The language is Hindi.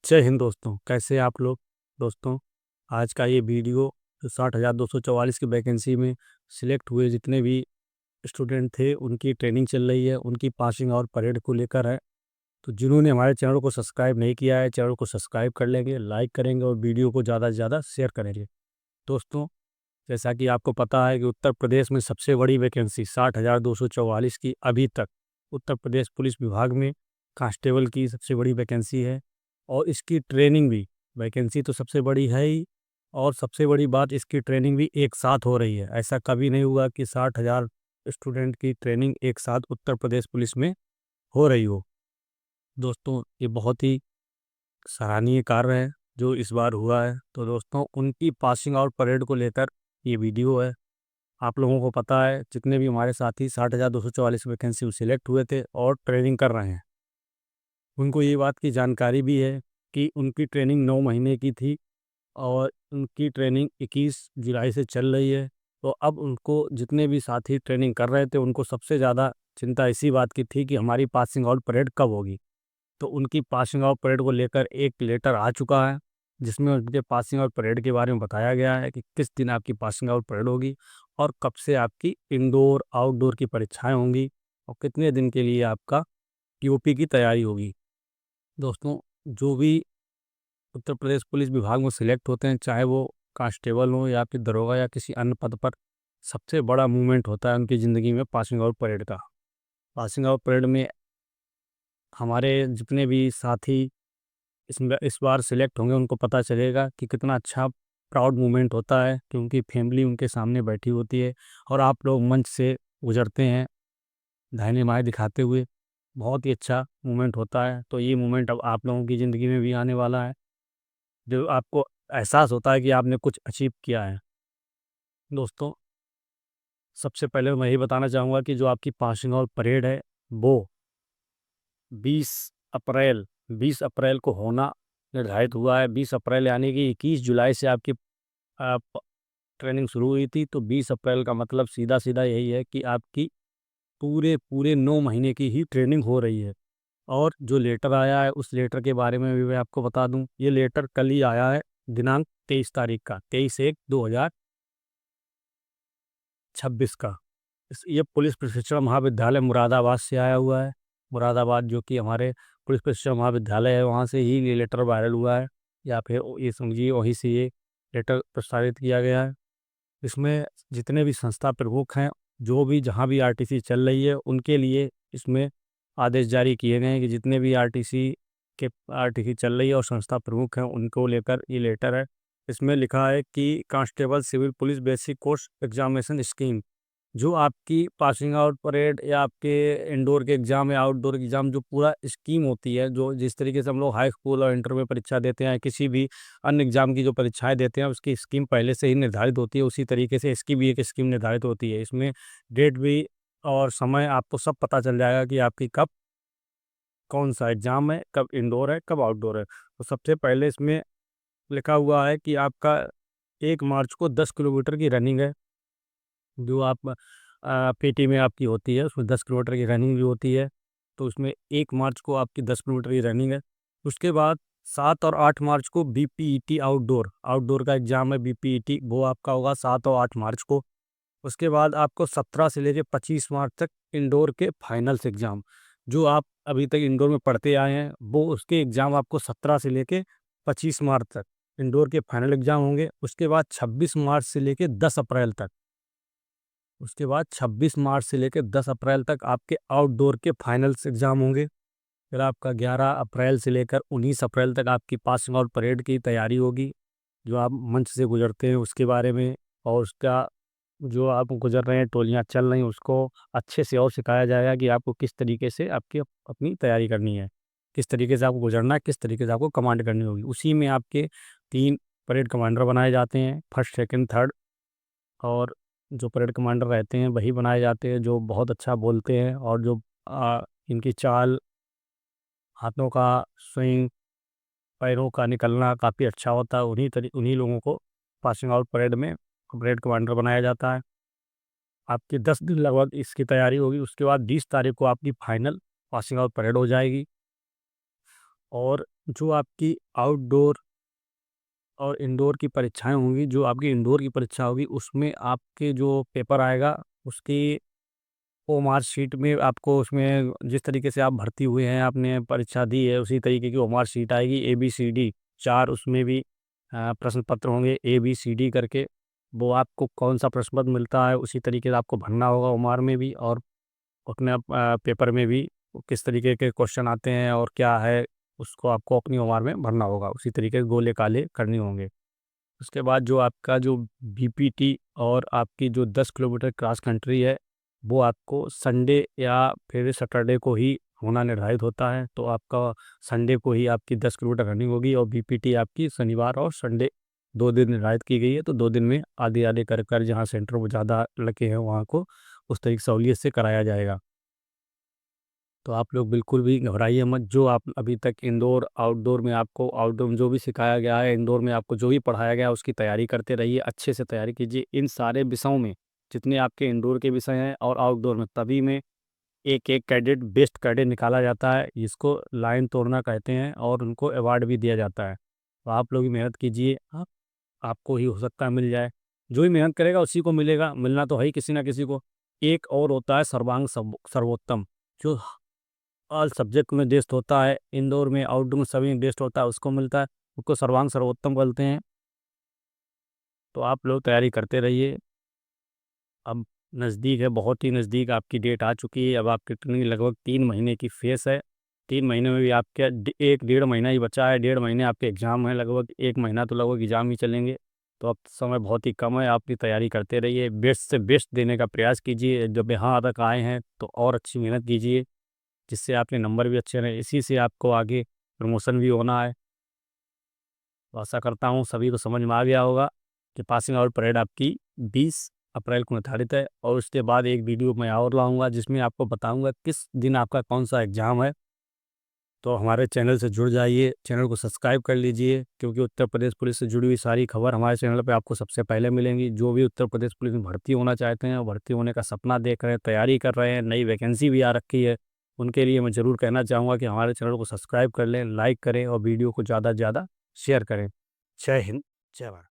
जय हिंद दोस्तों, कैसे हैं आप लोग। दोस्तों, आज का ये वीडियो 60,244 की वैकेंसी में सिलेक्ट हुए जितने भी स्टूडेंट थे उनकी ट्रेनिंग चल रही है, उनकी पासिंग और परेड को लेकर है। तो जिन्होंने हमारे चैनल को सब्सक्राइब नहीं किया है, चैनल को सब्सक्राइब कर लेंगे, लाइक करेंगे और वीडियो को ज़्यादा से ज़्यादा शेयर करेंगे। दोस्तों, जैसा कि आपको पता है कि उत्तर प्रदेश में सबसे बड़ी वैकेंसी 60,244 की अभी तक उत्तर प्रदेश पुलिस विभाग में कांस्टेबल की सबसे बड़ी वैकेंसी है। और इसकी ट्रेनिंग भी, वैकेंसी तो सबसे बड़ी है ही, और सबसे बड़ी बात इसकी ट्रेनिंग भी एक साथ हो रही है। ऐसा कभी नहीं हुआ कि 60,000 स्टूडेंट की ट्रेनिंग एक साथ उत्तर प्रदेश पुलिस में हो रही हो। दोस्तों, ये बहुत ही सराहनीय कार्य है जो इस बार हुआ है। तो दोस्तों, उनकी पासिंग आउट परेड को लेकर ये वीडियो है। आप लोगों को पता है जितने भी हमारे साथी 60,244 वैकेंसी में सिलेक्ट हुए थे और ट्रेनिंग कर रहे हैं, उनको ये बात की जानकारी भी है कि उनकी ट्रेनिंग 9 महीने की थी और उनकी ट्रेनिंग 21 जुलाई से चल रही है। तो अब उनको जितने भी साथी ट्रेनिंग कर रहे थे उनको सबसे ज़्यादा चिंता इसी बात की थी कि हमारी पासिंग आउट परेड कब होगी। तो उनकी पासिंग आउट परेड को लेकर एक लेटर आ चुका है जिसमें उनके पासिंग आउट परेड के बारे में बताया गया है कि किस दिन आपकी पासिंग आउट परेड होगी और कब से आपकी इंडोर आउटडोर की परीक्षाएं होंगी और कितने दिन के लिए आपका पीओपी की तैयारी होगी। दोस्तों, जो भी उत्तर प्रदेश पुलिस विभाग में सिलेक्ट होते हैं, चाहे वो कांस्टेबल हो या फिर दरोगा या किसी अन्य पद पर, सबसे बड़ा मूवमेंट होता है उनकी ज़िंदगी में पासिंग आउट परेड का। पासिंग आउट परेड में हमारे जितने भी साथी इसमें इस बार सिलेक्ट होंगे उनको पता चलेगा कि कितना अच्छा प्राउड मोमेंट होता है कि उनकी फैमिली उनके सामने बैठी होती है और आप लोग मंच से गुजरते हैं दाहिने बाएं दिखाते हुए। बहुत ही अच्छा मोमेंट होता है। तो ये मोमेंट अब आप लोगों की ज़िंदगी में भी आने वाला है, जो आपको एहसास होता है कि आपने कुछ अचीव किया है। दोस्तों, सबसे पहले मैं यही बताना चाहूँगा कि जो आपकी पासिंग आउट परेड है वो 20 अप्रैल 20 अप्रैल को होना निर्धारित हुआ है। 20 अप्रैल यानी कि 21 जुलाई से आपकी ट्रेनिंग शुरू हुई थी। तो 20 अप्रैल का मतलब सीधा सीधा यही है कि आपकी पूरे पूरे 9 महीने की ही ट्रेनिंग हो रही है। और जो लेटर आया है उस लेटर के बारे में भी मैं आपको बता दूं, ये लेटर कल ही आया है, दिनांक 23 तारीख का, 23/1/2026 का। ये पुलिस प्रशिक्षण महाविद्यालय मुरादाबाद से आया हुआ है। मुरादाबाद जो कि हमारे पुलिस प्रशिक्षण महाविद्यालय है, वहाँ से ही ये लेटर वायरल हुआ है, या फिर ये समझिए वहीं से ये लेटर प्रसारित किया गया है। इसमें जितने भी संस्था प्रमुख हैं, जो भी जहाँ भी आरटीसी चल रही है उनके लिए इसमें आदेश जारी किए गए हैं कि जितने भी आरटीसी चल रही है और संस्था प्रमुख हैं उनको लेकर ये लेटर है। इसमें लिखा है कि constable civil police basic course examination scheme, जो आपकी पासिंग आउट परेड या आपके इंडोर के एग्ज़ाम या आउटडोर एग्ज़ाम, जो पूरा स्कीम होती है, जो जिस तरीके से हम लोग हाई स्कूल और इंटर में परीक्षा देते हैं, किसी भी अन्य एग्ज़ाम की जो परीक्षाएं देते हैं उसकी स्कीम पहले से ही निर्धारित होती है, उसी तरीके से इसकी भी एक स्कीम निर्धारित होती है। इसमें डेट भी और समय आपको सब पता चल जाएगा कि आपकी कब कौन सा एग्ज़ाम है, कब इंडोर है, कब आउटडोर है। तो सबसे पहले इसमें लिखा हुआ है कि आपका 1 मार्च को 10 किलोमीटर की रनिंग है, जो आप पीटी में आपकी होती है, उसमें 10 किलोमीटर की रनिंग भी होती है। तो उसमें 1 मार्च को आपकी 10 किलोमीटर की रनिंग है। उसके बाद 7 और 8 मार्च को बीपीईटी आउटडोर आउटडोर का एग्ज़ाम है, बीपीईटी वो आपका होगा 7 और 8 मार्च को। उसके बाद आपको 17 से लेकर 25 मार्च तक इंडोर के फाइनल्स एग्ज़ाम, जो आप अभी तक इंडोर में पढ़ते आए हैं, वो उसके एग्ज़ाम आपको 17 से लेकर 25 मार्च तक इंडोर के फाइनल एग्ज़ाम होंगे। उसके बाद 26 मार्च से लेकर 10 अप्रैल तक, उसके बाद 26 मार्च से लेकर 10 अप्रैल तक आपके आउटडोर के फाइनल्स एग्ज़ाम होंगे। फिर आपका 11 अप्रैल से लेकर 19 अप्रैल तक आपकी पासिंग आउट परेड की तैयारी होगी, जो आप मंच से गुजरते हैं उसके बारे में, और उसका जो आप गुजर रहे हैं, टोलियाँ चल रही हैं, उसको अच्छे से और सिखाया जाएगा कि आपको किस तरीके से आपकी अपनी तैयारी करनी है, किस तरीके से आपको गुजरना है, किस तरीके से आपको कमांड करनी होगी। उसी में आपके 3 परेड कमांडर बनाए जाते हैं, फर्स्ट, सेकंड, थर्ड। और जो परेड कमांडर रहते हैं वही बनाए जाते हैं जो बहुत अच्छा बोलते हैं और जो इनकी चाल, हाथों का स्विंग, पैरों का निकलना काफ़ी अच्छा होता है। उन्हीं लोगों को पासिंग आउट परेड में परेड कमांडर बनाया जाता है। आपकी 10 दिन लगभग इसकी तैयारी होगी। उसके बाद 20 तारीख को आपकी फाइनल पासिंग आउट परेड हो जाएगी। और जो आपकी आउटडोर और इंडोर की परीक्षाएँ होंगी, जो आपकी इंडोर की परीक्षा होगी उसमें आपके जो पेपर आएगा उसकी वो मार्कशीट में आपको उसमें जिस तरीके से आप भर्ती हुए हैं, आपने परीक्षा दी है, उसी तरीके की वो मार्कशीट आएगी ABCD 4 उसमें भी प्रश्न पत्र होंगे ABCD करके। वो आपको कौन-सा प्रश्न पत्र मिलता है, उसी तरीके से आपको भरना होगा ओमार में भी और अपने पेपर में भी किस तरीके के क्वेश्चन आते हैं और क्या है, उसको आपको अपनी ओमार में भरना होगा। उसी तरीके से गोले-काले करने होंगे। उसके बाद जो आपका जो BPT और आपकी जो 10 किलोमीटर क्रॉस कंट्री है, वो आपको संडे या फिर सैटरडे को ही होना निर्धारित होता है। तो आपका संडे को ही आपकी 10 किलोमीटर रनिंग होगी और BPT आपकी शनिवार और संडे 2 दिन निर्धारित की गई है। तो 2 दिन में आधे-आधे कर जहाँ सेंटर वो ज़्यादा लगे हैं वहाँ को उस तरीके सहूलियत से कराया जाएगा। तो आप लोग बिल्कुल भी घबराइए मत, जो आप अभी तक इंडोर, आउटडोर में आपको आउटडोर में जो भी सिखाया गया है, इंडोर में आपको जो भी पढ़ाया गया है, उसकी तैयारी करते रहिए, अच्छे से तैयारी कीजिए। इन सारे विषयों में जितने आपके इंडोर के विषय हैं और आउटडोर में, तभी में एक-एक कैडेट, बेस्ट कैडेट निकाला जाता है, जिसको लाइन तोड़ना कहते हैं और उनको अवार्ड भी दिया जाता है। तो आप लोग भी मेहनत कीजिए, आपको ही हो सकता है मिल जाए। जो भी मेहनत करेगा उसी को मिलेगा, मिलना तो है ही किसी ना किसी को। एक और होता है सर्वोत्तम, जो ऑल सब्जेक्ट में बेस्ट होता है, इंडोर में, आउटडोर में सभी में बेस्ट होता है, उसको मिलता है, उसको सर्वोत्तम बोलते हैं। तो आप लोग तैयारी करते रहिए। अब नज़दीक है, बहुत ही नज़दीक आपकी डेट आ चुकी है। अब आपकी ट्रेनिंग लगभग 3 महीने की फेस है। 3 महीने में भी आपके 1 डेढ़ महीना ही बचा है, डेढ़ महीने आपके एग्ज़ाम है, लगभग 1 महीना तो लगभग एग्ज़ाम ही चलेंगे। तो अब समय बहुत ही कम है, आप भी तैयारी करते रहिए, बेस्ट से बेस्ट देने का प्रयास कीजिए। जब यहाँ तक आए हैं तो और अच्छी मेहनत कीजिए, जिससे आपके नंबर भी अच्छे रहें, इसी से आपको आगे प्रमोशन भी होना है। तो आशा करता हूँ सभी को समझ में आ गया होगा कि पासिंग आउट परेड आपकी 20 अप्रैल को निर्धारित है और उसके बाद एक वीडियो मैं और लाऊंगा जिसमें आपको बताऊंगा किस दिन आपका कौन सा एग्ज़ाम है। तो हमारे चैनल से जुड़ जाइए, चैनल को सब्सक्राइब कर लीजिए, क्योंकि उत्तर प्रदेश पुलिस से जुड़ी हुई सारी खबर हमारे चैनल पे आपको सबसे पहले मिलेंगी। जो भी उत्तर प्रदेश पुलिस में भर्ती होना चाहते हैं, भर्ती होने का सपना देख रहे हैं, तैयारी कर रहे हैं, नई वैकेंसी भी आ रखी है, उनके लिए मैं ज़रूर कहना चाहूँगा कि हमारे चैनल को सब्सक्राइब कर लें, लाइक करें और वीडियो को ज़्यादा से ज़्यादा शेयर करें। जय हिंद, जय भारत।